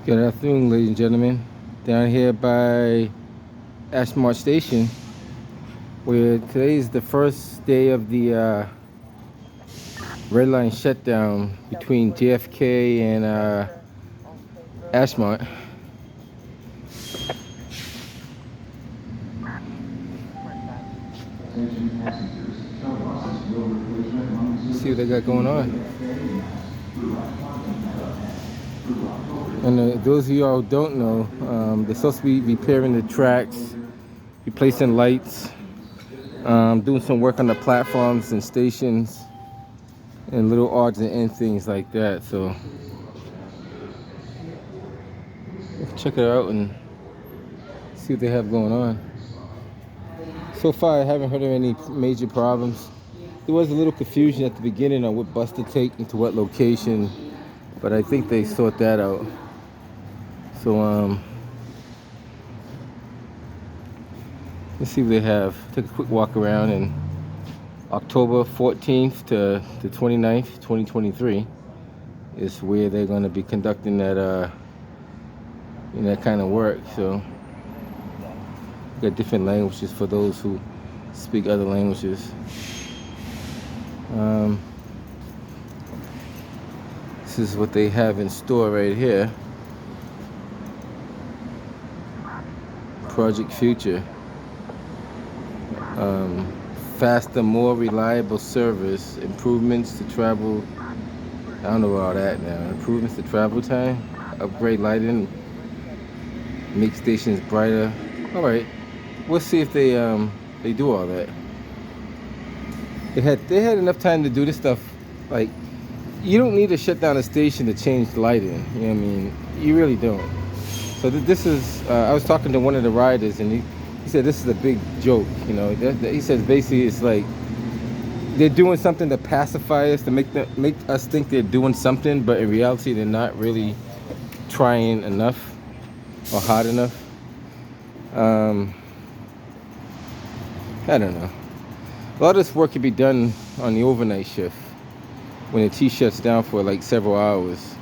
Good afternoon, ladies and gentlemen. Down here by Ashmont Station, where today is the first day of the red line shutdown between JFK and Ashmont. See what they got going on. And those of y'all who don't know, they're supposed to be repairing the tracks, replacing lights, doing some work on the platforms and stations, and little odds and ends, things like that. So check it out and see what they have going on. So far, I haven't heard of any major problems. There was a little confusion at the beginning on what bus to take into what location, but I think they sort that out. So let's see what they have. Take a quick walk around. And October 14th to the 29th, 2023 is where they're going to be conducting that that kind of work. So got different languages for those who speak other languages. This is what they have in store right here. Project Future. Faster, more reliable service, improvements to travel. I don't know all that now. Improvements to travel time, upgrade lighting, make stations brighter. All right, we'll see if they do all that. They had enough time to do this stuff. Like, you don't need to shut down a station to change the lighting. You know what I mean? You really don't. So this is. I was talking to one of the riders, and he said this is a big joke. You know, he says basically it's like they're doing something to pacify us, to make us think they're doing something, but in reality they're not really trying enough or hard enough. I don't know. A lot of this work can be done on the overnight shift when the T shuts down for like several hours.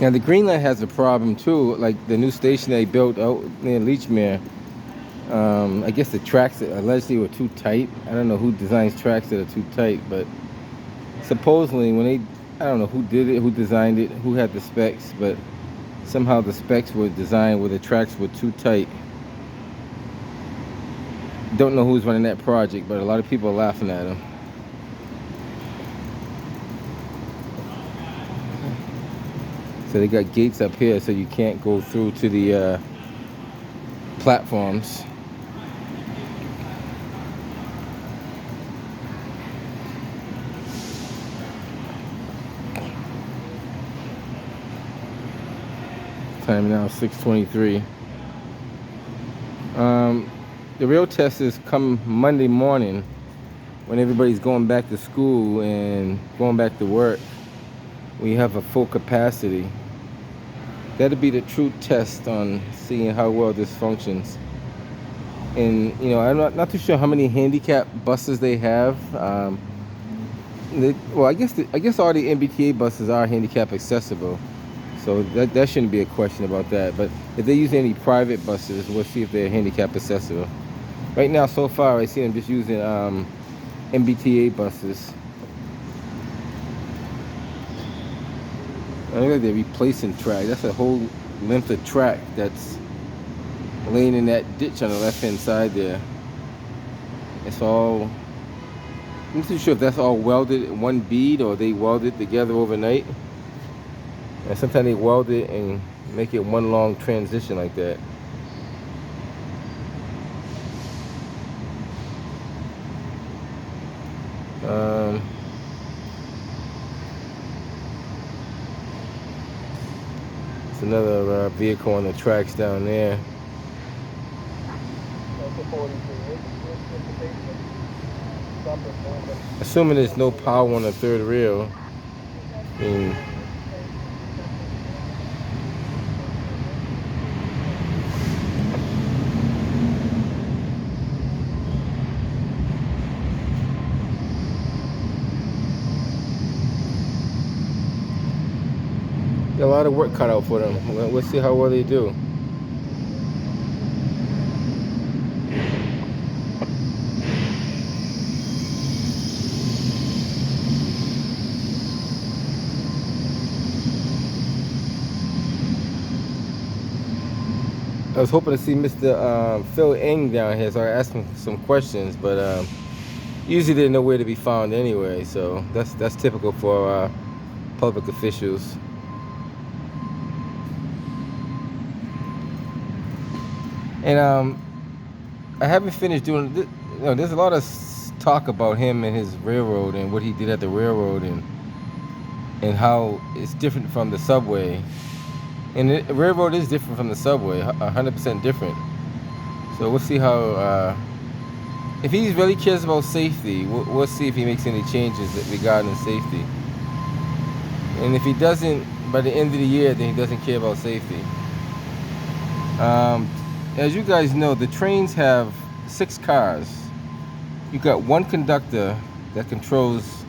Now the green line has a problem too. Like the new station they built out near Leechmere. I guess the tracks allegedly were too tight. I don't know who designs tracks that are too tight, but supposedly when I don't know who did it, who designed it, who had the specs, but somehow the specs were designed where the tracks were too tight. Don't know who's running that project, but a lot of people are laughing at them. So they got gates up here so you can't go through to the platforms. Time now 6:23. The real test is come Monday morning when everybody's going back to school and going back to work. We have a full capacity. That'll be the true test on seeing how well this functions. And you know, I'm not too sure how many handicap buses they have. Well, I guess all the MBTA buses are handicap accessible, so that shouldn't be a question about that. But if they use any private buses, we'll see if they're handicap accessible. Right now, so far, I see them just using MBTA buses. I look like they're replacing track. That's a whole length of track that's laying in that ditch on the left-hand side there. It's all. I'm not too sure if that's all welded in one bead or they weld it together overnight. And sometimes they weld it and make it one long transition like that. It's another vehicle on the tracks down there. Assuming there's no power on the third rail. I mean, Got a lot of work cut out for them. We'll see how well they do. I was hoping to see Mr. Phil Ng down here, so I asked him some questions, but usually they're nowhere to be found anyway. So that's typical for public officials. And I haven't finished doing. There's a lot of talk about him and his railroad and what he did at the railroad and how it's different from the subway. And the railroad is different from the subway, 100% different. So we'll see how, if he really cares about safety, we'll see if he makes any changes regarding safety. And if he doesn't, by the end of the year, then he doesn't care about safety. As you guys know, the trains have 6 cars. You got one conductor that controls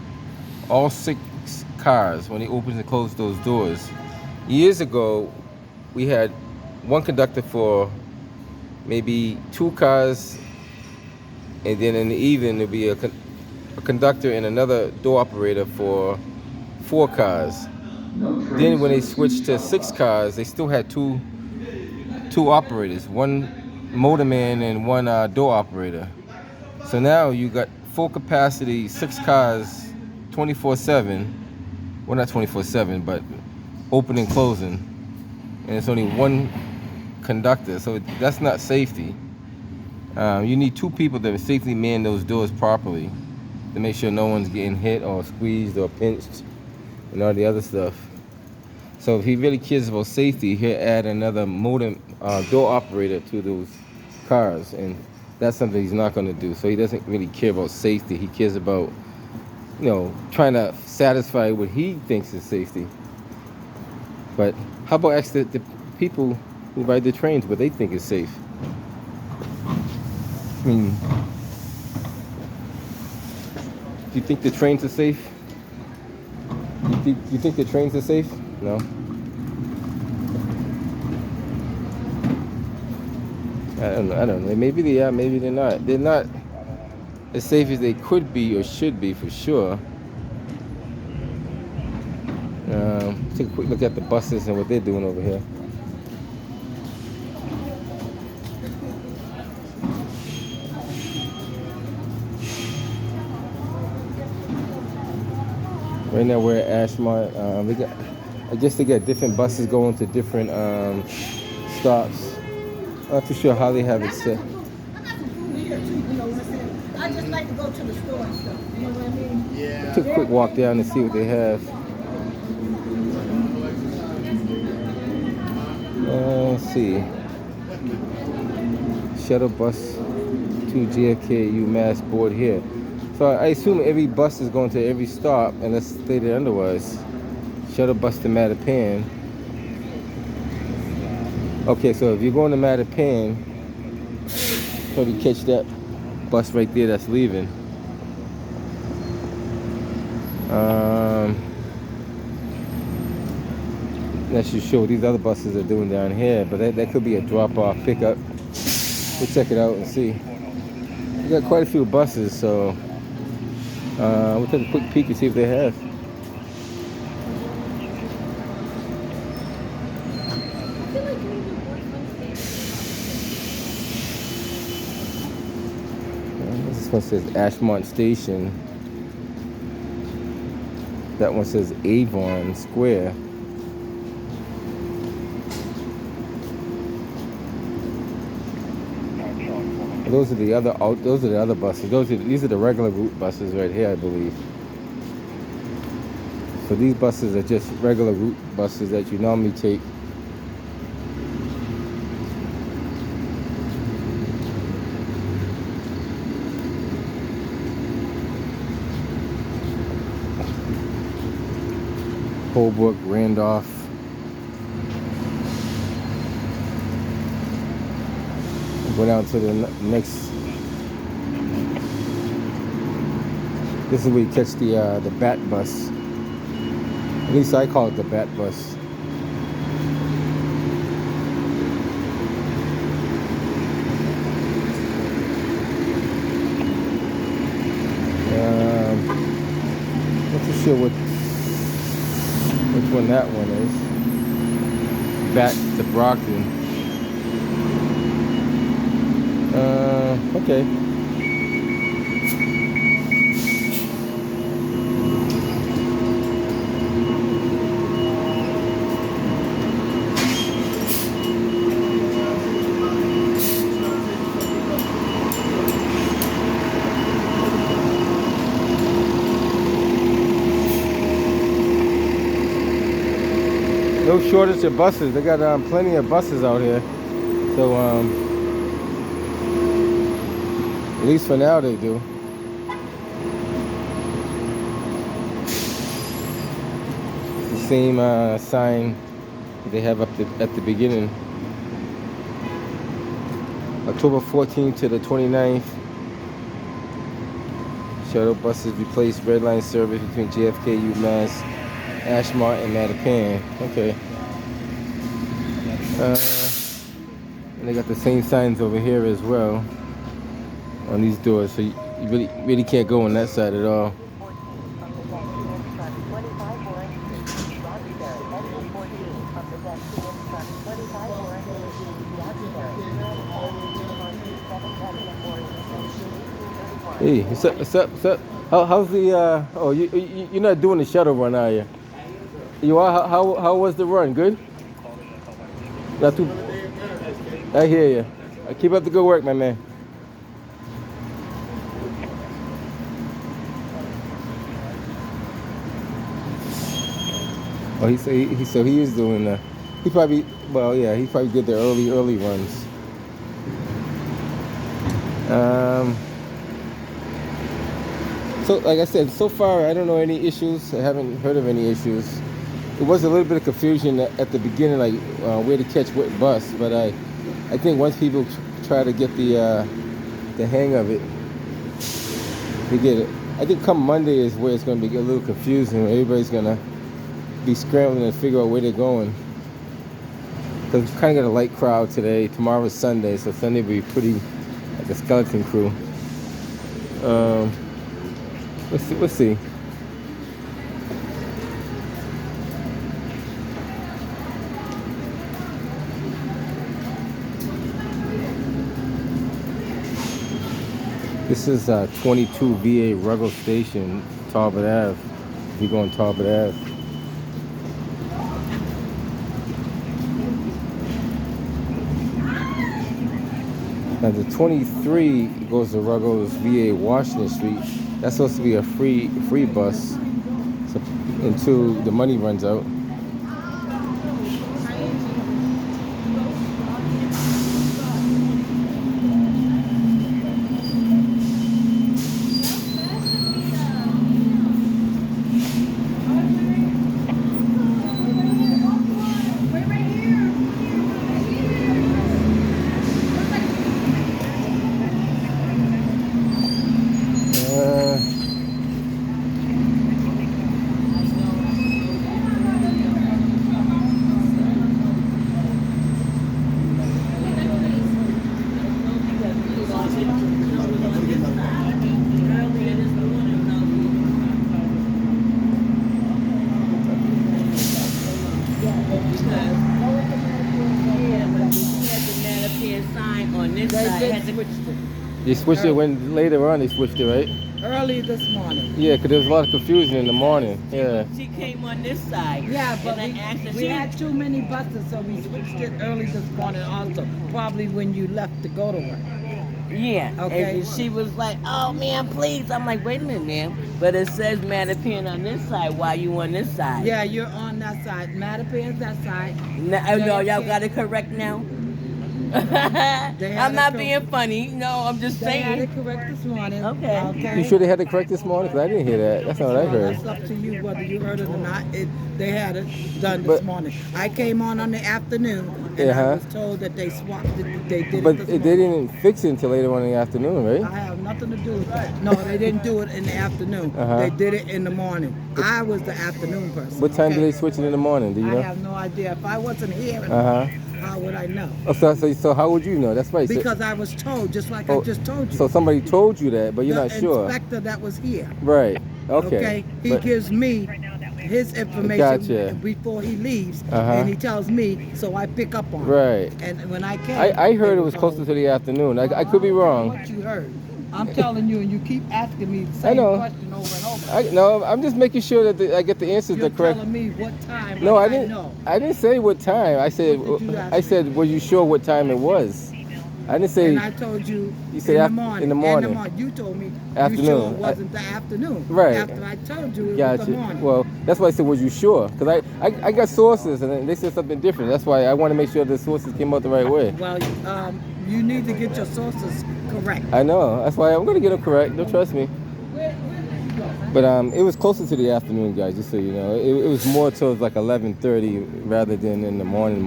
all 6 cars when he opens and closes those doors. Years ago, we had one conductor for maybe 2 cars, and then in the evening there'd be a conductor and another door operator for 4 cars. Then when they switched to 6 cars, they still had two operators, one motorman and one door operator. So now you got full capacity, 6 cars, 24/7. Well, not 24/7, but open and closing, and it's only one conductor. So that's not safety. You need 2 people to safely man those doors properly to make sure no one's getting hit or squeezed or pinched and all the other stuff. So if he really cares about safety, he'll add another door operator to those cars, and that's something he's not going to do. So he doesn't really care about safety. He cares about, trying to satisfy what he thinks is safety. But how about ask the people who ride the trains what they think is safe? I mean, do you think the trains are safe? You think the trains are safe? No. I don't know. Maybe they are, maybe they're not. They're not as safe as they could be or should be, for sure. Take a quick look at the buses and what they're doing over here. Right now we're at Ashmont. I guess they got different buses going to different stops. I'm not too sure how they have it set. I just like to go to the store and stuff. You know what I mean? Yeah. Took a quick walk down to see what they have. Let's see. Shuttle bus to JFK UMass board here. So I assume every bus is going to every stop unless stated otherwise. Shuttle bus to Mattapan. Okay, so if you're going to Mattapan, probably catch that bus right there that's leaving. That should show what these other buses are doing down here, but that could be a drop-off pickup. We'll check it out and see. We got quite a few buses, so we'll take a quick peek and see if they have. This one says Ashmont Station. That one says Avon Square. Those are the other buses. These are the regular route buses right here, I believe. So these buses are just regular route buses that you normally take. Holbrook, Randolph. Go down to the next. This is where you catch the Bat bus. At least I call it the Bat bus. sure which one that one is. Back to Brockton. Okay. No shortage of buses. They got plenty of buses out here. So at least for now they do. The same sign they have at the beginning. October 14th to the 29th. Shuttle buses replace red line service between JFK, UMass, Ashmont, and Mattapan. Okay. And they got the same signs over here as well on these doors, so you really can't go on that side at all. Hey, what's up? How's the oh, you're not doing the shuttle run, are you? You are? How was the run? Good? Not too. I hear you. Keep up the good work, my man. Oh, he is doing that. He probably did the early runs. So like I said, so far I don't know any issues. I haven't heard of any issues. It was a little bit of confusion at the beginning, like where to catch what bus, but I think once people try to get the hang of it, they get it. I think come Monday is where it's going to be a little confusing. Everybody's going to be scrambling to figure out where they're going. Because we kind of got a light crowd today. Tomorrow's Sunday, so Sunday will be pretty like a skeleton crew. Let's see. This is 22 VA Ruggles Station, Talbot Ave. If you go on Talbot Ave. Now the 23 goes to Ruggles VA Washington Street. That's supposed to be a free bus, so, until the money runs out. They switched it when later on they switched it, right? Early this morning. Yeah, because there was a lot of confusion in the morning. Yeah. She came on this side. Yeah, but and we had too many buses, so we switched it early this morning also. Probably when you left to go to work. Yeah. Okay. And she was like, "Oh man, please." I'm like, "Wait a minute, ma'am." But it says Mattapan on this side. Why you on this side? Yeah, you're on that side. Mattapan's that side. No, y'all got it correct now. I'm not being funny. No, I'm just They had saying. it correct this morning. Okay. You sure they had it correct this morning? Because I didn't hear that. That's not what I heard. That's up to you whether you heard it or not. They had it done But- this morning. I came on the afternoon, and I was told that they swapped it. They did But it this they morning. didn't fix it until later on in the afternoon, right? I have nothing to do with that. No, they didn't do it in the afternoon. Uh-huh. They did it in the morning. I was the afternoon person. What time okay? did they switch it in the morning? Do you I know? have no idea. If I wasn't here, Uh-huh. how would I know? Oh, so how would you know? That's right. Because I was told, just like Oh, I just told you. So somebody told you that, but you're the not sure. inspector that was here. Right. Okay. He But- gives me his information Gotcha. before he leaves, Uh-huh. and he tells me, so I pick up on Right. it. And when I came, I heard it was closer to the afternoon. I could be wrong. What you heard? I'm telling you, and you keep asking me the same know. question over and over. No, I'm just making sure that I get the answers You're the correct. telling me what time. No, I and didn't. know. I didn't say what time. I said. What did you ask I me? said, were you sure what time it was? I didn't say. And I told you, You said in the morning. morning. You told me Afternoon. you sure it wasn't the afternoon. Right. After I told you it was Gotcha. the morning. Well, that's why I said, was you sure? Because I got sources, and they said something different. That's why I want to make sure the sources came out the right way. Well, you need to get your sources correct. I know. That's why I'm going to get them correct. Don't trust me. But it was closer to the afternoon, guys, just so you know. It was more towards like 11:30 rather than in the morning.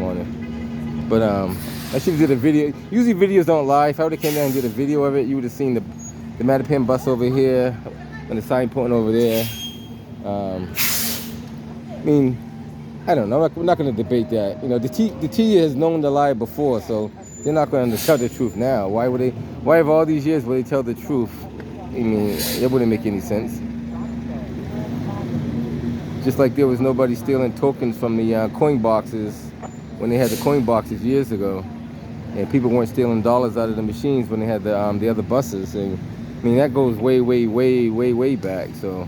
But I should have did a video. Usually videos don't lie. If I would have came down and did a video of it, you would have seen the Mattapan bus over here and the sign pointing over there. I mean, I don't know. We're not going to debate that. You know, the T has known the lie before, so they're not going to tell the truth now. Why would they? Why have all these years would they tell the truth? I mean, it wouldn't make any sense. Just like there was nobody stealing tokens from the coin boxes when they had the coin boxes years ago, and people weren't stealing dollars out of the machines when they had the other buses. And I mean, that goes way back. So,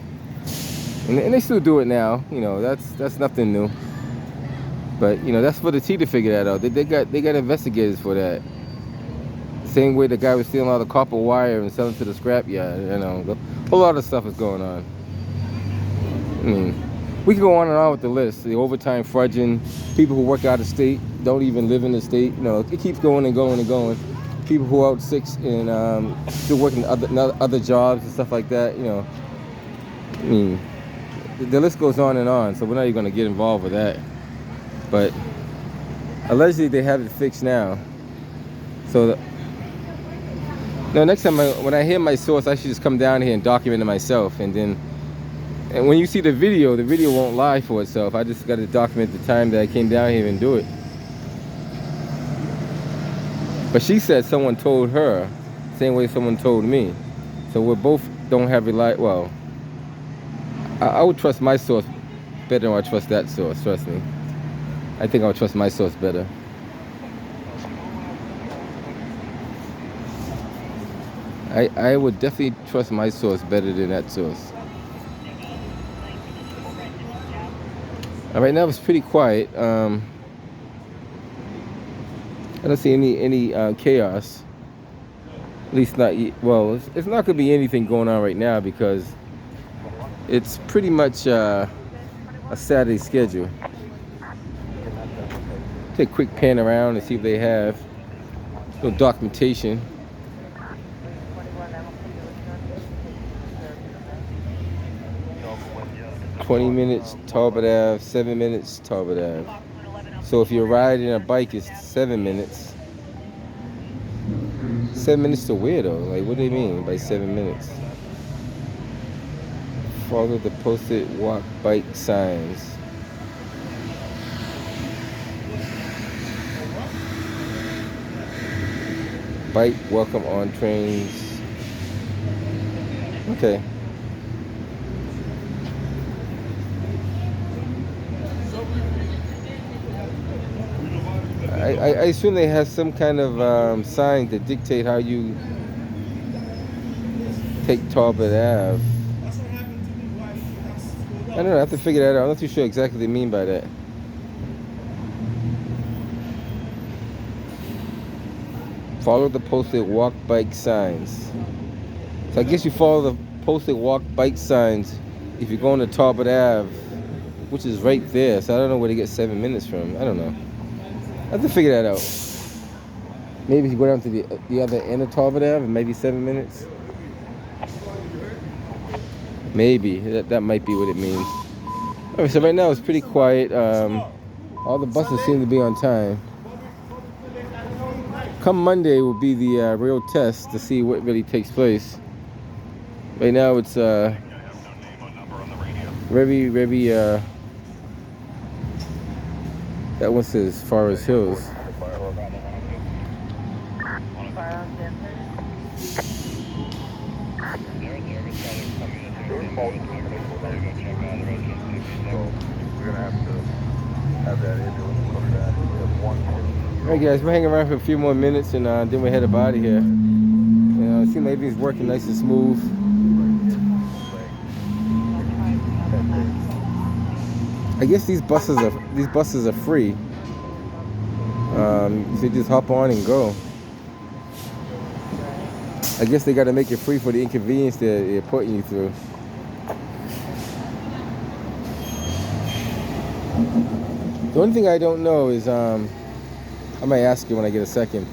and they still do it now. You know, that's nothing new. But you know, that's for the T to figure that out. They got investigators for that. Same way the guy was stealing all the copper wire and selling to the scrap yard. You know, a whole lot of stuff is going on. I mean, we can go on and on with the list. The overtime fudging, people who work out of state, don't even live in the state. You know, it keeps going and going and going. People who are out sick and still working other jobs and stuff like that. You know, I mean, the list goes on and on. So we're not even going to get involved with that. But allegedly they have it fixed now. So next time when I hear my source, I should just come down here and document it myself. And when you see the video won't lie for itself. I just got to document the time that I came down here and do it. But she said someone told her, same way someone told me. So we both don't have well, I would trust my source better than I trust that source, trust me. I think I would trust my source better. I would definitely trust my source better than that source. Right now it's pretty quiet. I don't see any chaos. At least not, well, it's not going to be anything going on right now because it's pretty much a Saturday schedule. Take a quick pan around and see if they have no documentation. "20 minutes Talbot Ave, 7 minutes Talbot Ave." So if you're riding a bike, it's 7 minutes. 7 minutes to where though? Like, what do they mean by 7 minutes? Follow the posted walk bike signs. Bike welcome on trains. Okay. I assume they have some kind of sign to dictate how you take Talbot Ave. I don't know, I have to figure that out. I'm not too sure exactly what they mean by that. Follow the posted walk bike signs. So I guess you follow the posted walk bike signs if you're going to Talbot Ave, which is right there. So I don't know where they get 7 minutes from. I don't know. I have to figure that out. Maybe if you go down to the other end of Talbot Ave, maybe 7 minutes. Maybe that might be what it means. Alright, so right now it's pretty quiet. All the buses seem to be on time. Come Monday will be the real test to see what really takes place. Right now it's very that one says Forest Hills. All right, guys, we're hanging around for a few more minutes, and then we're head up out of here. It seems like everything's working nice and smooth. I guess these buses are free. So you just hop on and go. I guess they got to make it free for the inconvenience they're putting you through. The only thing I don't know is, I might ask you when I get a second.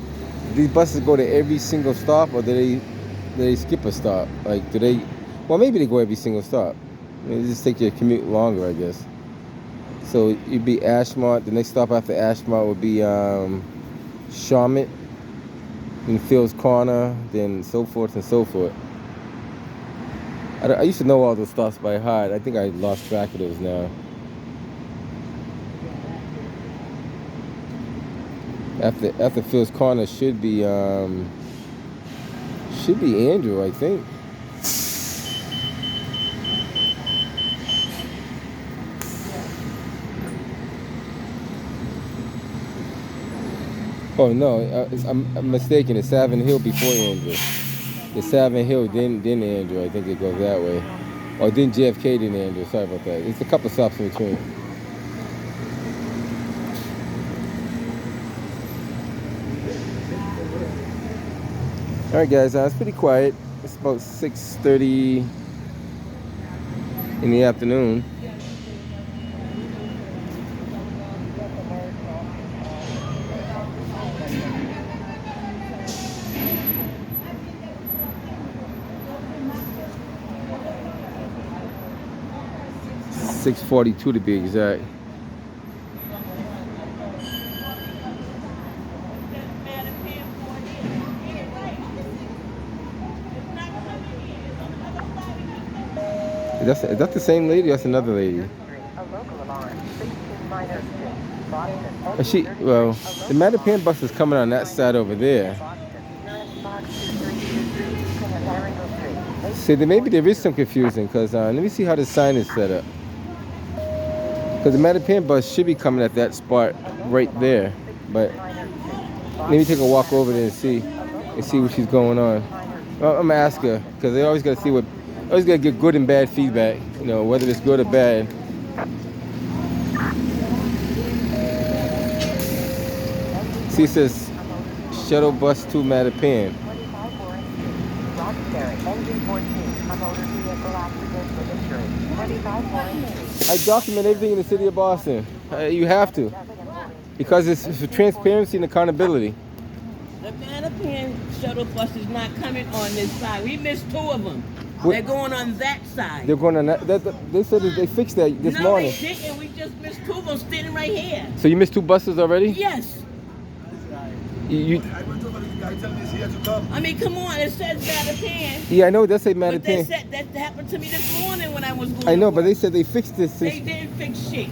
Do these buses go to every single stop, or do they skip a stop? Like, do they? Well, maybe they go every single stop. They just take your commute longer, I guess. So you'd be Ashmont. The next stop after Ashmont would be Charlotte, then Phil's Corner, then so forth and so forth. I used to know all those stops by heart. I think I lost track of those now. After Phil's Corner should be Andrew, I think. Oh no, I'm mistaken. It's Savin Hill before Andrew. It's Savin Hill, then Andrew. I think it goes that way. Or then JFK, then Andrew. Sorry about that. It's a couple stops in between. All right, guys. It's pretty quiet. It's about 6:30 in the afternoon. $6:42 to be exact. Is that the same lady? Or that's another lady. Well, the Mattapan bus is coming on that side over there. See, maybe there is some confusion, because let me see how the sign is set up. Because the Mattapan bus should be coming at that spot right there. But let me take a walk over there and see what she's going on. Well, I'm gonna ask her, because they always gotta see what. Always gotta get good and bad feedback, whether it's good or bad. See, it says shuttle bus to Mattapan. I document everything in the city of Boston. You have to, because it's for transparency and accountability. The Mattapan shuttle bus is not coming on this side. We missed 2 of them. They're going on that side. They're going on that. They said that they fixed that this morning. No, they didn't. We just missed 2 of them standing right here. So you missed 2 buses already? Yes. I mean, come on. It says Mattapan. Yeah, I know. It does say Mattapan. But they said that happened to me this morning when I was going. I know, to but work. they said they fixed this. They didn't fix shit.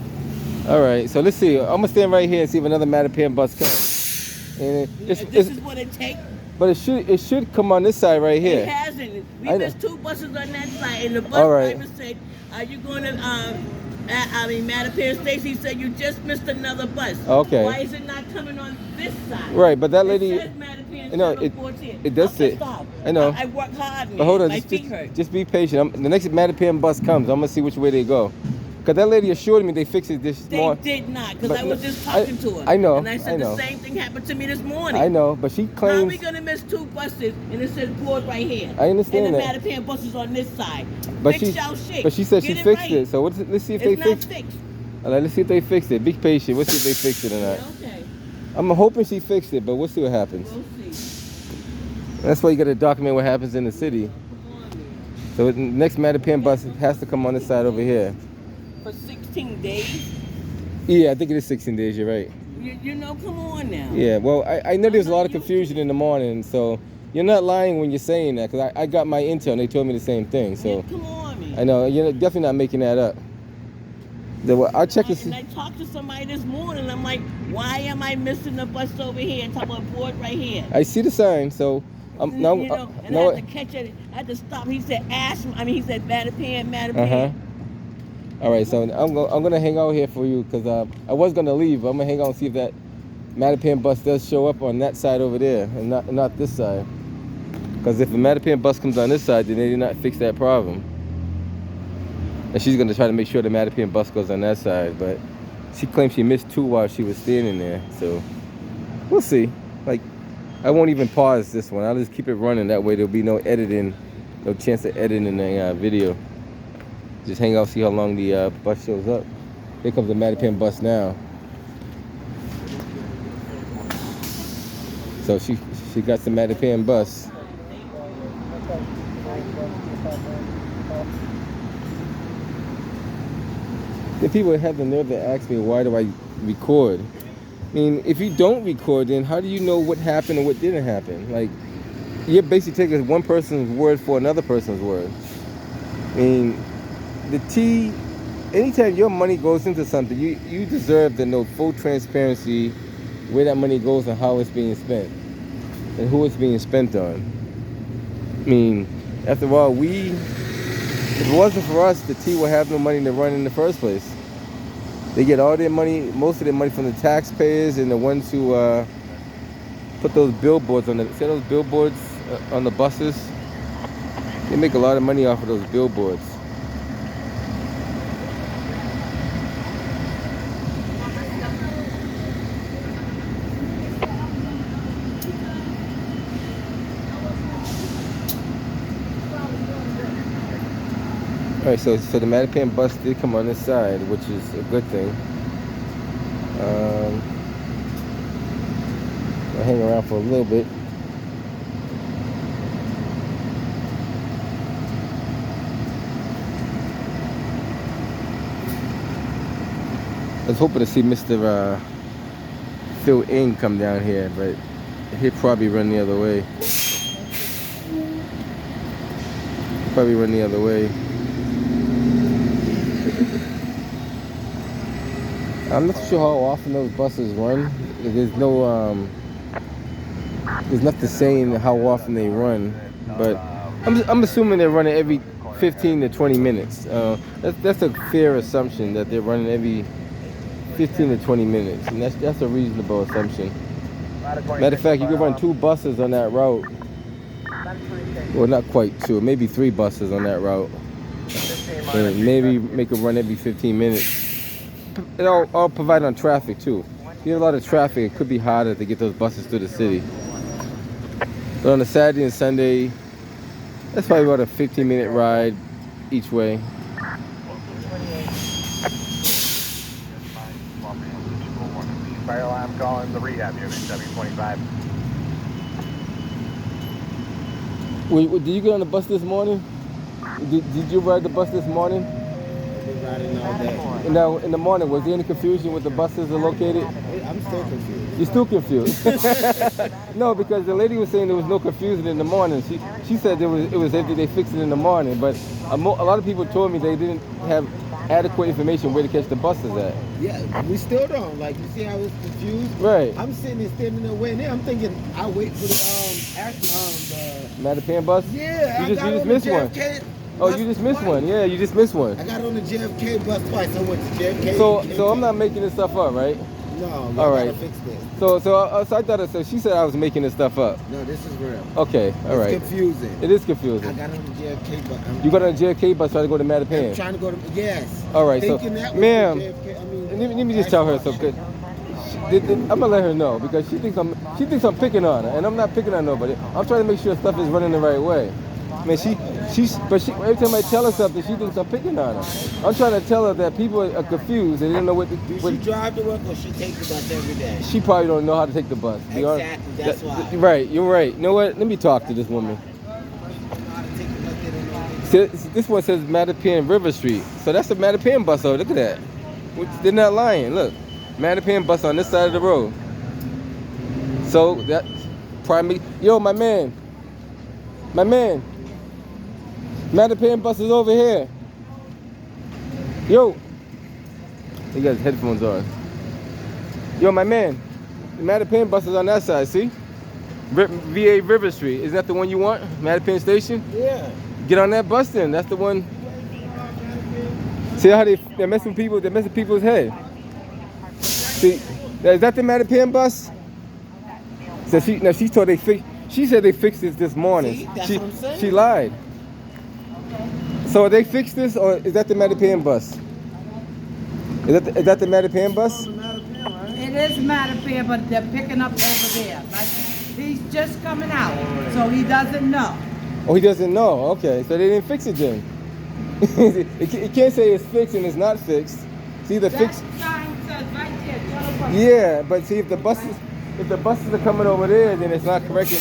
All right. So let's see. I'm gonna stand right here and see if another Mattapan bus comes. And This is what it takes. But it should come on this side right here. It hasn't. We missed 2 buses on that side, and the bus driver said, "Are you going to Mattapan Station?" He said, "You just missed another bus." Okay. Why is it not coming on this side? Right, but that lady. It says Mattapan it does say. Stop. I know. I work hard. Man. But hold on, My feet hurt. just be patient. The next Mattapan bus comes, I'm gonna see which way they go. Because that lady assured me they fixed it this morning. They did not, because I was just talking to her. I know. And I said the same thing happened to me this morning. I know, but she claims. How are we going to miss 2 buses and it says board right here? I understand and that. And the Mattapan bus is on this side. But Fix y'all shit. But she said she fixed right. it. So let's see if they fixed it. All right, let's see if they fixed it. Be patient. We'll see if they fixed it or not. Okay. I'm hoping she fixed it, but we'll see what happens. We'll see. That's why you got to document what happens in the city. So the next Mattapan bus has to come on this side over here. For 16 days? Yeah, I think it is 16 days. You're right. You know, come on now. Yeah, well, I know there's a lot of confusion in the morning, so you're not lying when you're saying that, because I got my intel and they told me the same thing. So Yeah, come on, man. I know you're definitely not making that up. I'll check this. And I talked to somebody this morning. I'm like, why am I missing the bus over here and talking about board right here? I see the sign, so now. I had to catch it. I had to stop. He said he said Mattapan. All right, so I'm gonna hang out here for you because I was gonna leave, but I'm gonna hang out and see if that Mattapan bus does show up on that side over there and not this side. Because if the Mattapan bus comes on this side, then they did not fix that problem. And she's gonna try to make sure the Mattapan bus goes on that side, but she claims she missed 2 while she was standing there. So we'll see. Like, I won't even pause this one. I'll just keep it running. That way there'll be no editing, no chance of editing the video. Just hang out, see how long the bus shows up. Here comes the Mattapan bus now. So she got the Mattapan bus. The people have the nerve to ask me, why do I record? I mean, if you don't record, then how do you know what happened and what didn't happen? Like, you're basically taking one person's word for another person's word. I mean, anytime your money goes into something, you deserve to know full transparency where that money goes and how it's being spent and who it's being spent on. I mean, after all, if it wasn't for us, the T would have no money to run in the first place. They get all their money, most of their money from the taxpayers and the ones who put those billboards on those billboards on the buses? They make a lot of money off of those billboards. Alright, so the Mattapan bus did come on this side, which is a good thing. I'll hang around for a little bit. I was hoping to see Mr. Phil Ng come down here, but he'll probably run the other way. I'm not sure how often those buses run. There's nothing saying how often they run, but I'm assuming they're running every 15 to 20 minutes. That's a fair assumption that they're running every 15 to 20 minutes, and that's a reasonable assumption. Matter of fact, you could run 2 buses on that route. Well, not quite 2, maybe 3 buses on that route, and maybe make them run every 15 minutes. It all provide on traffic too. If you have a lot of traffic, it could be harder to get those buses through the city. But on a Saturday and Sunday, that's probably about a 15-minute ride each way. I'm calling the rehab unit, W25. Wait, did you get on the bus this morning? Did you ride the bus this morning? Riding all day. Now, in the morning, was there any confusion with the buses are located? I'm still confused. You're still confused? No, because the lady was saying there was no confusion in the morning. She said it was empty, they fixed it in the morning. But a lot of people told me they didn't have adequate information where to catch the buses at. Yeah, we still don't. Like, you see how it's confused? Right. I'm sitting there standing there waiting there. I'm thinking, I'll wait for the Mattapan bus? Yeah, you just missed one. Oh, you just missed one. Yeah, you just missed one. I got on the JFK bus twice. I went to JFK. So I'm not making this stuff up, right? No, all right. Gotta fix this. So I thought so. She said I was making this stuff up. No, this is real. Okay, all right. It's confusing. It is confusing. I got on the JFK bus. You got on the JFK bus trying to go to Mattapan? I'm trying to go to, yes. All right, so, ma'am, let me just tell her something. I'm gonna let her know because she thinks I'm picking on her, and I'm not picking on nobody. I'm trying to make sure stuff is running the right way. I mean, but every time I tell her something, she thinks I'm picking on her. I'm trying to tell her that people are confused. They didn't know what to do. Does she drive to work or she takes the bus every day? She probably don't know how to take the bus. Exactly, that's why. Right, you're right. You know what? Let me talk to this woman. See, this one says Mattapan River Street. So that's the Mattapan bus. Oh, look at that. They're not lying. Look, Mattapan bus on this side of the road. So that probably, yo, my man. Mattapan bus is over here. Yo. He got his headphones on. Yo, my man. The Mattapan bus is on that side, see? VA River Street. Is that the one you want? Mattapan Station? Yeah. Get on that bus then. That's the one. See how they're messing people? They're messing people's head. See, is that the Mattapan bus? So she told they fix. She said they fixed this morning. See, that's what I'm saying. She lied. So they fixed this, or is that the Mattapan bus? Is that the Mattapan bus? It is Mattapan, but they're picking up over there. Like, he's just coming out, so he doesn't know. Oh, he doesn't know. Okay, so they didn't fix it then. It can't say it's fixed and it's not fixed. See the fix. Sign says right there, telephone. Yeah, but see if the buses are coming over there, then it's not correct.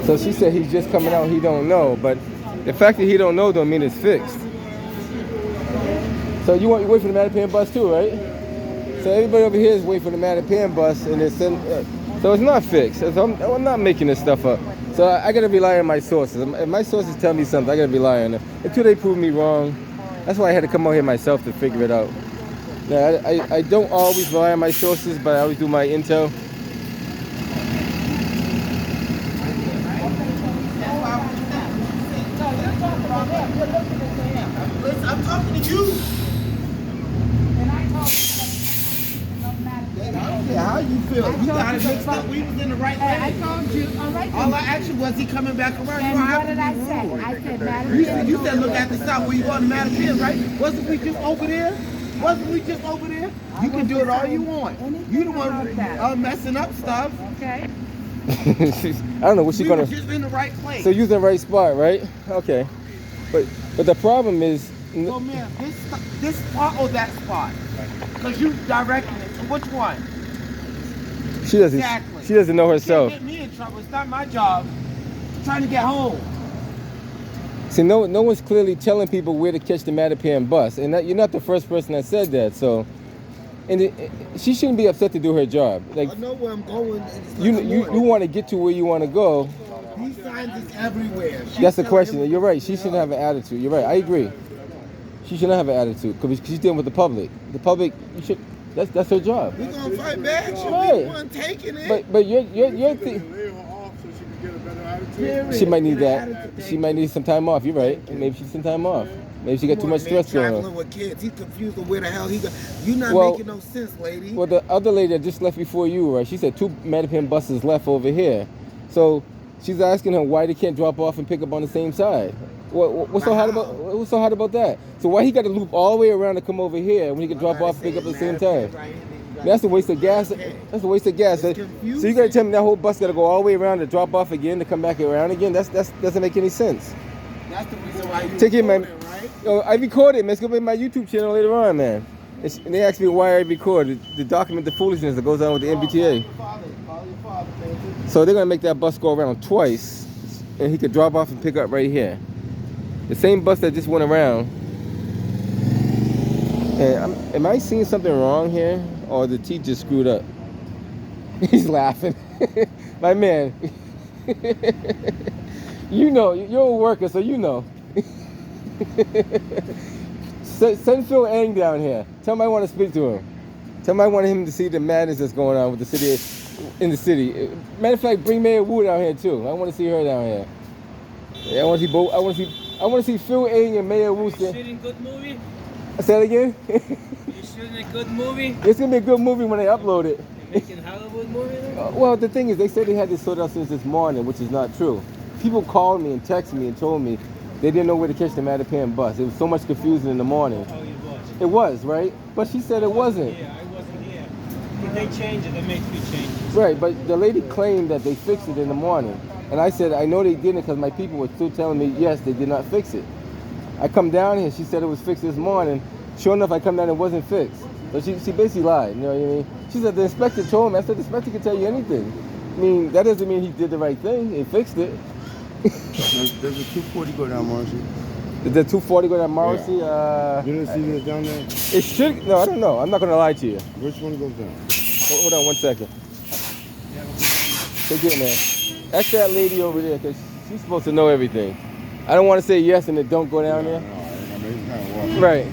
So she said he's just coming out. He don't know, but the fact that he don't know don't mean it's fixed. So you wait for the Mattapan bus too, right? So everybody over here is waiting for the Mattapan bus, and it's so it's not fixed. So I'm not making this stuff up. So I gotta rely on my sources. If my sources tell me something, I gotta rely on them until they prove me wrong. That's why I had to come out here myself to figure it out. Now, I don't always rely on my sources, but I always do my intel. I'm talking to you. I don't care how you feel. You got it mixed up. We was in the right I lane. told you, all right. All I asked you was he coming back around. You And don't have what to did I be say? rude. I said, Mattapan. You said look at the south where you going to Mattapan, right? Wasn't we just over there? Wasn't we just over there? You can do it all you want. You the one messing up stuff. Okay. I don't know what she's We were gonna. just in the right place. So you're in the right spot, right? Okay. But the problem is. So man, this spot or that spot? Because you directing it to which one? She doesn't. Exactly. She doesn't know herself. You can't get me in trouble. It's not my job. I'm trying to get home. See, no one's clearly telling people where to catch the Mattapan bus, and you're not the first person that said that. So, she shouldn't be upset to do her job. Like I know where I'm going. you want to get to where you want to go. These signs is everywhere. That's the question. You're right. She shouldn't have an attitude. You're right. I agree. She shouldn't have an attitude because she's dealing with the public. The public, you should. That's her job. We're gonna fight back. She'll Right. be the one taking it. But your she might need that. She might need some time off. You're right. Maybe she's some time off. Maybe she got too much stress going Traveling on. with kids. He's confused of where the hell he got. You're not Well- making no sense, lady. Well, the other lady that just left before you, right? She said 2 Mattapan buses left over here. So she's asking her why they can't drop off and pick up on the same side. What's so hard about that? So why he got to loop all the way around to come over here when he can drop off and pick up at the same time? That's a waste of gas. That's a waste of gas. So you got to tell me that whole bus got to go all the way around to drop off again to come back around again? That doesn't make any sense. That's the reason why you Take it, man. recording, right? I recorded, man. It's gonna be my YouTube channel later on, man. And they asked me why I record to document the foolishness that goes on with the MBTA. Call your father, man. So they're gonna make that bus go around twice, and he could drop off and pick up right here. The same bus that just went around. And am I seeing something wrong here, or the T just screwed up? He's laughing. My man. You know, you're a worker, so you know. Send Phil Ang down here. Tell him I want to speak to him. Tell him I want him to see the madness that's going on with the city, in the city. Matter of fact, bring Mayor Wu down here too. I want to see her down here. Yeah, I want to see both. I want to see Phil Ang and Mayor Wu. Shooting good movie? Say it again. You shooting a good movie? It's gonna be a good movie when they upload it. You're making Hollywood movie? Then? Well, the thing is, they said they had this sorted out since this morning, which is not true. People called me and texted me and told me they didn't know where to catch the Mattapan bus. It was so much confusion in the morning. Oh, it was. It was, right? But she said it wasn't. Yeah, I wasn't here. If they change it, they make me change it. Right, but the lady claimed that they fixed it in the morning. And I said, I know they didn't because my people were still telling me, yes, they did not fix it. I come down here, she said it was fixed this morning. Sure enough, I come down, it wasn't fixed. So she basically lied, you know what I mean? She said the inspector told me. I said the inspector can tell you anything. I mean, that doesn't mean he did the right thing. He fixed it. Does the 240 go down Marcy? Did the 240 go down Morrissey? You didn't see this down there? It should. No, I don't know. I'm not gonna lie to you. Which one goes down? Hold on 1 second. Take it, man. Ask that lady over there because she's supposed to know everything. I don't want to say yes and it don't go down there. No, I mean, it's kind of walking. Right.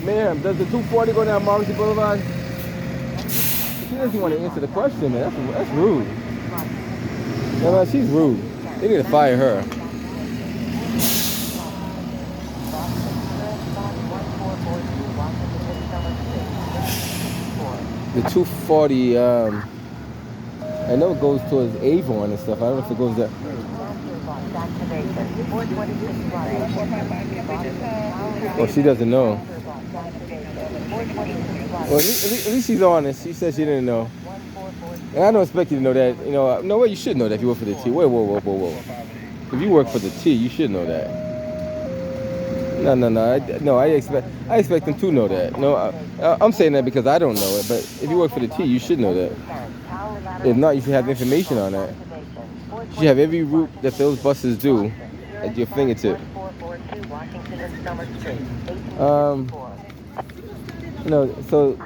Ma'am, does the 240 go down Morrissey Boulevard? She doesn't want to answer the question, man. That's rude. No, no, she's rude. They need to fire her. The 240. I know it goes towards Avon and stuff. I don't know if it goes there. Well, she doesn't know. Well, at least she's honest. She said she didn't know. And I don't expect you to know that. You know, no way you should know that if you work for the T. Whoa, whoa, whoa, whoa, whoa. If you work for the T, you should know that. No. I expect them to know that. No, I'm saying that because I don't know it. But if you work for the T, you should know that. If not, you should have information on that. You should have every route that those buses do at your fingertip. You know, so,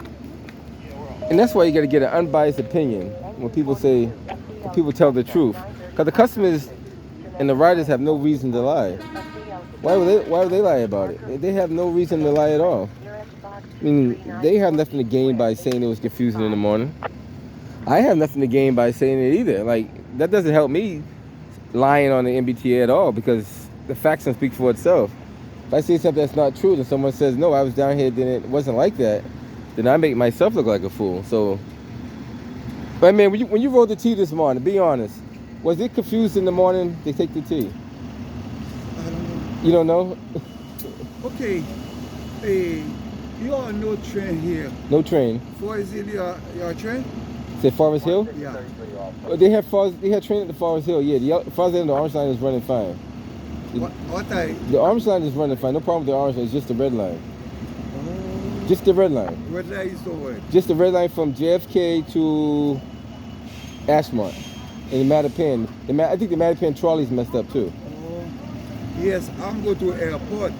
and that's why you got to get an unbiased opinion when people tell the truth. Because the customers and the riders have no reason to lie. Why would they lie about it? They have no reason to lie at all. I mean, they have nothing to gain by saying it was confusing in the morning. I have nothing to gain by saying it either. Like, that doesn't help me lying on the MBTA at all, because the facts don't speak for itself. If I say something that's not true, then someone says, no, I was down here, then it wasn't like that, then I make myself look like a fool. So, but man, when you rode the T this morning, be honest, was it confused in the morning to take the T? I don't know. You don't know? Okay. You all no train here. No train. Forest Hill, your train? Say Forest Hill? Yeah. Well, they had train at the Forest Hill. Yeah, the Forest Hill and the Orange Line is running fine. What time? The Orange Line is running fine. No problem with the Orange Line. It's just the red line. Just the red line. Red line is over. Just the red line from JFK to Ashmont. And the Mattapan. I think the Mattapan trolley's messed up too. Yes, I'm going to airport.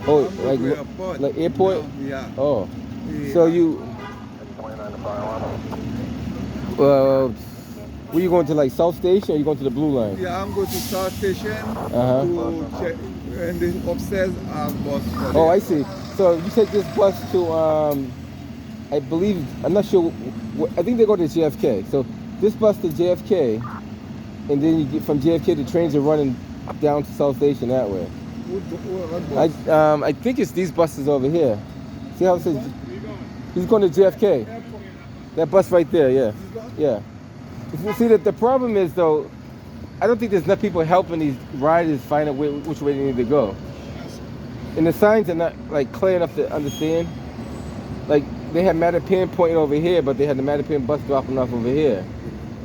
Oh, I'm going to airport. Like airport? Yeah. Oh. Yeah. So you... were you going to like South Station, or are you going to the Blue Line? Yeah, I'm going to South Station Uh-huh. to check, and then upstairs bus. Oh, I see. So you take this bus to, I believe, I'm not sure, I think they go to JFK. So this bus to JFK, and then you get from JFK, the trains are running down to South Station that way. What bus? I think it's these buses over here. See how it says, he's going to JFK. That bus right there, yeah. Yeah. See, that the problem is, though, I don't think there's enough people helping these riders find out which way they need to go. And the signs are not, like, clear enough to understand. Like, they had Mattapan pointing over here, but they had the Mattapan bus dropping off over here.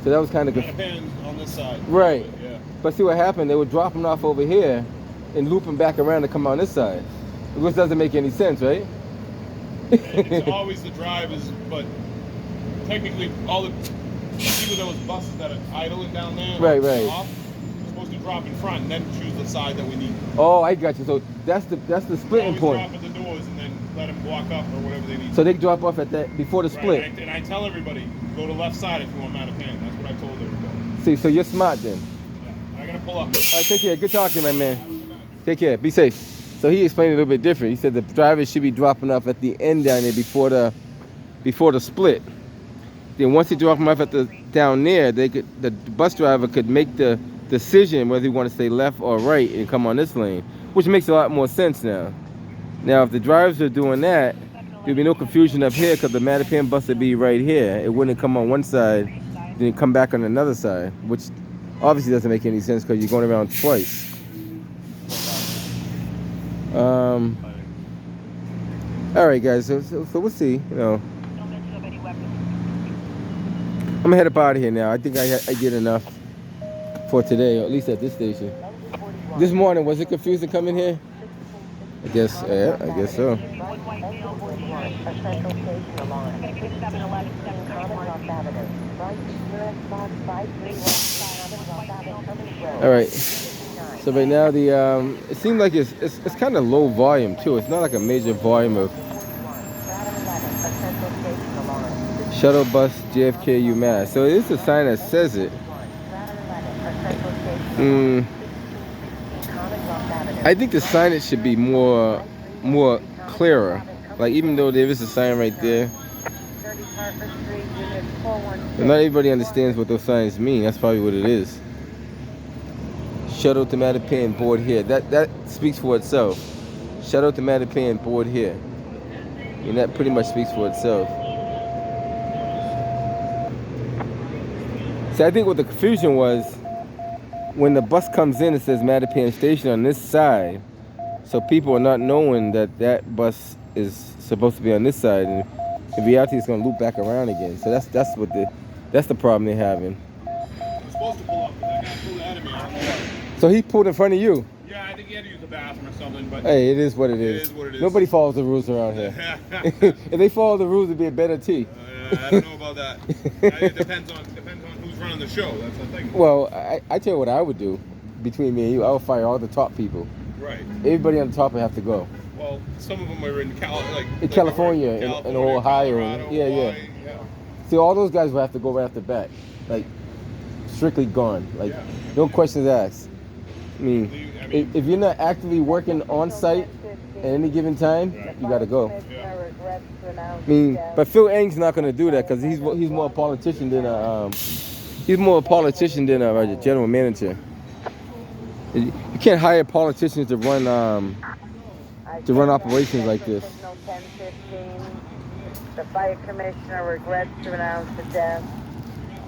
So that was kind of... Mattapan on this side. Right. Yeah. But see what happened? They were dropping off over here and looping back around to come on this side. Which doesn't make any sense, right? It's always the drivers, but technically all the people, those buses that are idling down there, right. Off, are supposed to drop in front and then choose the side that we need. Oh, I got you. So that's the splitting point. Drop at the doors and then let them walk up or whatever they need. So they drop off at that before the split. Right. And I tell everybody, go to left side if you want Mattapan. That's what I told everybody. See, so you're smart then. Yeah. I gotta pull up. All right, take care. Good talking, my man. Take care. Be safe. So he explained it a little bit different. He said the drivers should be dropping off at the end down there before the split. Then once they drop them off down there, the bus driver could make the decision whether he want to stay left or right and come on this lane, which makes a lot more sense now. Now, if the drivers are doing that, there'd be no confusion up here because the Mattapan bus would be right here. It wouldn't come on one side, then come back on another side, which obviously doesn't make any sense because you're going around twice. All right, guys. So we'll see. You know, I'm gonna head up out of here now. I think I did enough for today, or at least at this station. This morning, was it confusing coming here? I guess so. All right. So right now it seems like it's kind of low volume too. It's not like a major volume of shuttle bus JFK UMass. So it is a sign that says it. I think the signage should be more clearer. Like, even though there is a sign right there, but not everybody understands what those signs mean. That's probably what it is. Shuttle to Mattapan, board here. That speaks for itself. Shuttle to Mattapan, board here. And that pretty much speaks for itself. See, I think what the confusion was, when the bus comes in, it says Mattapan Station on this side. So people are not knowing that that bus is supposed to be on this side, and in reality, it's gonna loop back around again. So that's the problem they're having. I'm supposed to pull up, but that guy pulled ahead of me. I don't know why. So he pulled in front of you. Yeah, I think he had to use the bathroom or something, but Hey, it is what it is. It is what it is. Nobody follows the rules around here. If they follow the rules, it'd be a better tea. I don't know about that. It depends on who's running the show. That's the thing. Well, I tell you what I would do. Between me and you, I would fire all the top people. Right. Everybody on the top would have to go. Well, some of them are in California, in Ohio. Colorado, Yeah. yeah. See, all those guys would have to go right off the bat. Like, strictly gone. Like, no questions asked. I mean, if you're not actively working on site at any given time, you got to go. I mean, but Phil Eng's not going to do that because he's more a politician than a general manager. You can't hire politicians to run operations like this. The fire commissioner regrets to announce the death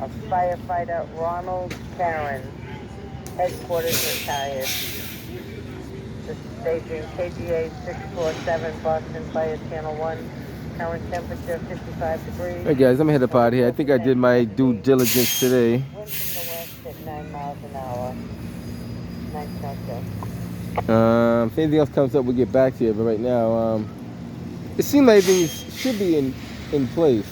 of firefighter Ronald Karen, headquarters retired. The station KGA 647 Boston Fire Channel 1, current temperature 55 degrees. Hey guys, I'm gonna head up out of here. I think I did my due diligence today. Wind from the west at 9 miles an hour. Nice snowstorm. If anything else comes up, we'll get back to you. But right now, it seems like things should be in place.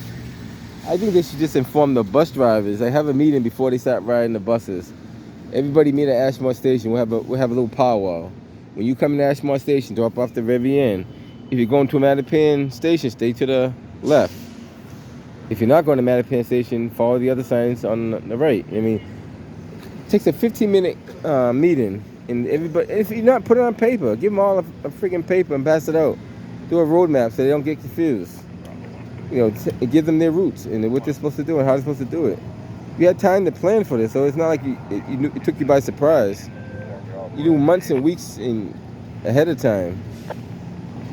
I think they should just inform the bus drivers. They have a meeting before they start riding the buses. Everybody meet at Ashmont Station. We'll have a little powwow. When you come to Ashmont Station, drop off the very end. If you're going to Mattapan Station, stay to the left. If you're not going to Mattapan Station, follow the other signs on the right. I mean, it takes a 15-minute meeting. And everybody, if you're not, put it on paper. Give them all a freaking paper and pass it out. Do a roadmap so they don't get confused. You know, give them their routes and what they're supposed to do and how they're supposed to do it. You had time to plan for this, so it's not like it took you by surprise. You do months and weeks ahead of time.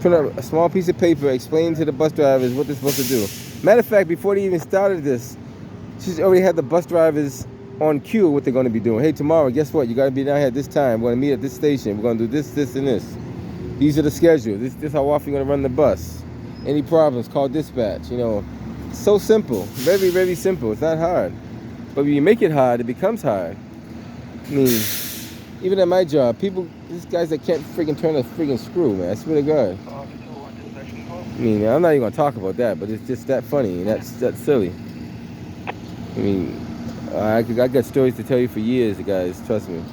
Put up a small piece of paper, explain to the bus drivers what they're supposed to do. Matter of fact, before they even started this, she's already had the bus drivers on cue what they're going to be doing. Hey, tomorrow, guess what? You got to be down here at this time. We're going to meet at this station. We're going to do this, this, and this. These are the schedules. This is how often you're going to run the bus. Any problems, call dispatch. You know, so simple. Very, very simple. It's not hard. But when you make it hard, it becomes hard. I mean, even at my job, these guys that can't freaking turn a freaking screw, man. I swear to God. I mean, I'm not even going to talk about that, but it's just that funny and that's silly. I mean, I got stories to tell you for years, guys. Trust me.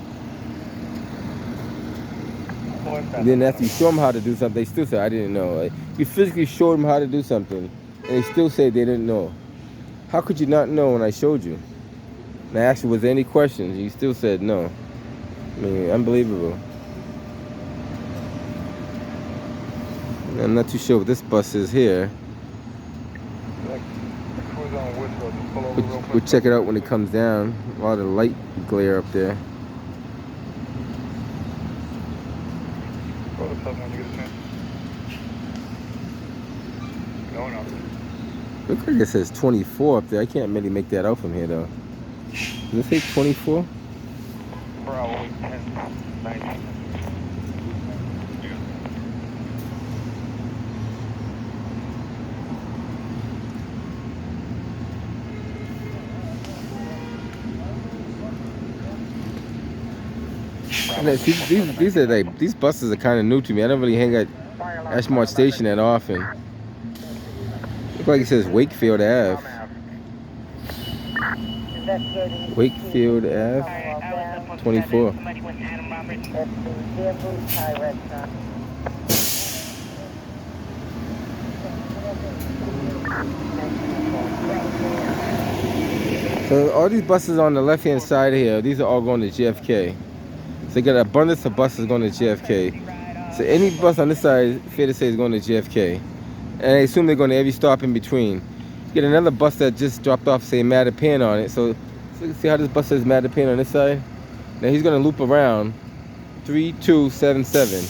And then after you show them how to do something, they still say, I didn't know. Like, you physically showed them how to do something, and they still say they didn't know. How could you not know when I showed you? And I asked you, was there any questions? And you still said no. I mean, unbelievable. I'm not too sure what this bus is here. We'll check it out when it comes down. A lot of light glare up there. Looks like it says 24 up there. I can't really make that out from here though. Does it say 24? Bravo 10, 19. These buses are kind of new to me. I don't really hang at Ashmont Station that often. Looks like it says Wakefield Ave. Wakefield Ave, 24. So all these buses on the left-hand side here, these are all going to JFK. So they got an abundance of buses going to JFK. So any bus on this side, fair to say, is going to JFK. And I assume they're going to every stop in between. You get another bus that just dropped off, say, Mattapan on it. So see how this bus says Mattapan on this side? Now he's going to loop around 3277.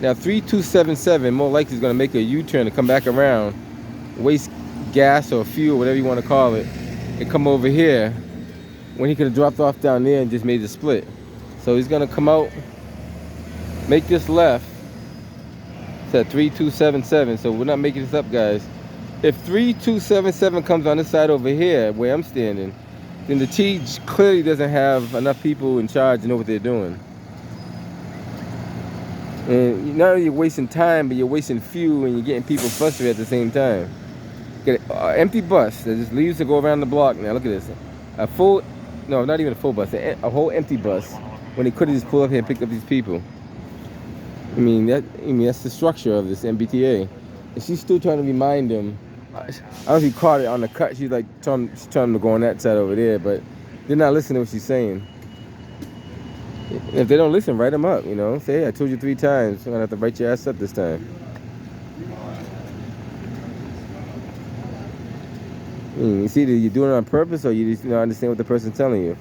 Now 3277 more likely is going to make a U-turn to come back around, waste gas or fuel, whatever you want to call it, and come over here. when he could have dropped off down there and just made the split. So he's gonna come out, make this left. It's at 3277. So we're not making this up, guys. If 3277 comes on this side over here where I'm standing, then the T clearly doesn't have enough people in charge to know what they're doing. And not only you're wasting time, but you're wasting fuel and you're getting people frustrated at the same time. Get an empty bus that just leaves to go around the block. Now look at this. A full, no, not even a full bus, a whole empty bus when they could have just pulled up here and picked up these people. I mean, that's the structure of this MBTA. And she's still trying to remind them. I don't know if you caught it on the cut. She's like telling them to go on that side over there, but they're not listening to what she's saying. And if they don't listen, write them up, you know. Say, hey, I told you 3 times. I'm going to have to write your ass up this time. I mean, it's either you're doing it on purpose or you just don't understand what the person's telling you.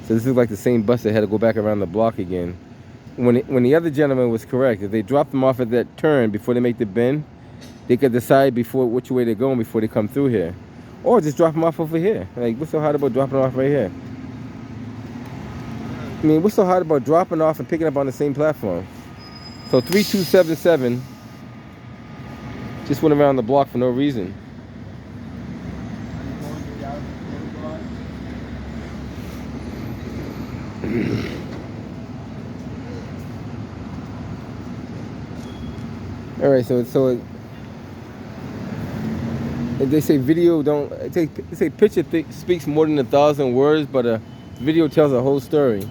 So this is like the same bus that had to go back around the block again. When the other gentleman was correct, if they drop them off at that turn before they make the bend, they could decide before which way they're going before they come through here. Or just drop them off over here. Like, what's so hard about dropping them off right here? I mean, what's so hard about dropping off and picking up on the same platform? So 3277 just went around the block for no reason. All right, so they say video don't. They say picture speaks more than 1,000 words, but a video tells a whole story.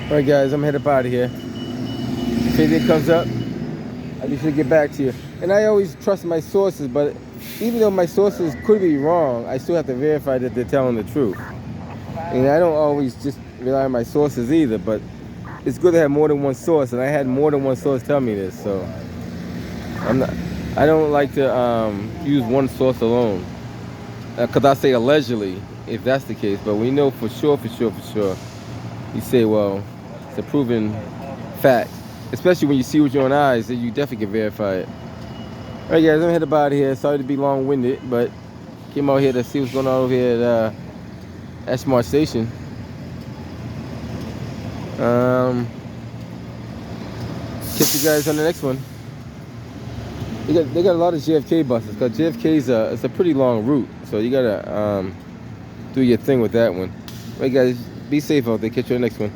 All right, guys, I'm headed up out of here. If anything comes up, I need to get back to you. And I always trust my sources, but even though my sources could be wrong, I still have to verify that they're telling the truth. And I don't always just rely on my sources either, but it's good to have more than one source, and I had more than one source tell me this, so I don't like to use one source alone. Because I say allegedly, if that's the case, but we know for sure, you say, well, it's a proven fact. Especially when you see with your own eyes, then you definitely can verify it. All right, guys, I'm headed out of here. Sorry to be long-winded, but came out here to see what's going on over here at Ashmont Station. Catch you guys on the next one. They got a lot of JFK buses because JFK is a pretty long route, so you gotta do your thing with that one. All right, guys, be safe out there. Catch you on the next one.